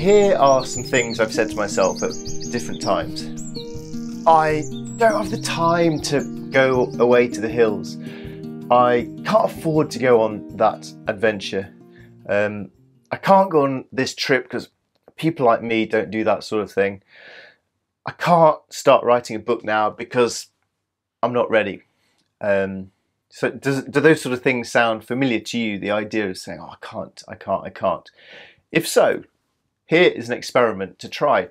here are some things I've said to myself at different times. I don't have the time to go away to the hills. I can't afford to go on that adventure. I can't go on this trip because people like me don't do that sort of thing. I can't start writing a book now because I'm not ready. So do those sort of things sound familiar to you? The idea of saying, oh, I can't. If so, here is an experiment to try.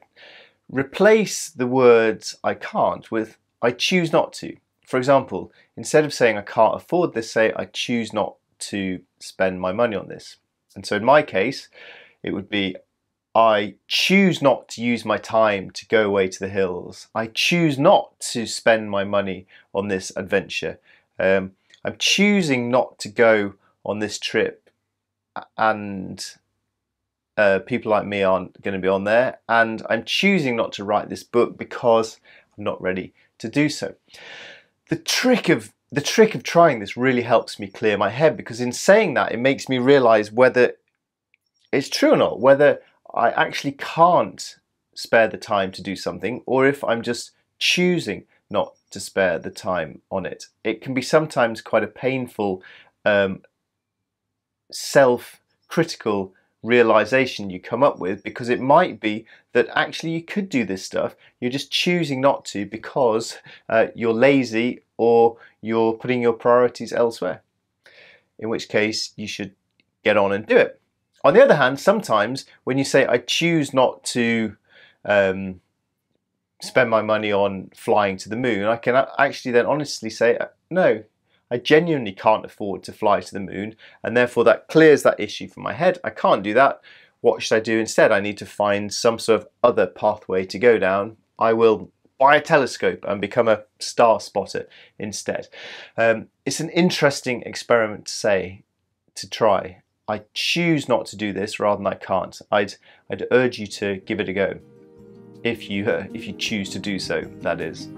Replace the words I can't with I choose not to. For example, instead of saying I can't afford this, say I choose not to spend my money on this. And so in my case, it would be I choose not to use my time to go away to the hills. I choose not to spend my money on this adventure. I'm choosing not to go on this trip, and people like me aren't going to be on there, and I'm choosing not to write this book because I'm not ready to do so. The trick of trying this really helps me clear my head, because in saying that, it makes me realize whether it's true or not, whether I actually can't spare the time to do something, or if I'm just choosing not to spare the time on it. It can be sometimes quite a painful, self-critical realization you come up with, because it might be that actually you could do this stuff, you're just choosing not to because you're lazy or you're putting your priorities elsewhere, in which case you should get on and do it. On the other hand, sometimes when you say I choose not to spend my money on flying to the moon, I can actually then honestly say no, I genuinely can't afford to fly to the moon, and therefore that clears that issue from my head. I can't do that. What should I do instead? I need to find some sort of other pathway to go down. I will buy a telescope and become a star spotter instead. It's an interesting experiment to try. I choose not to do this rather than I can't. I'd urge you to give it a go, if you choose to do so, that is.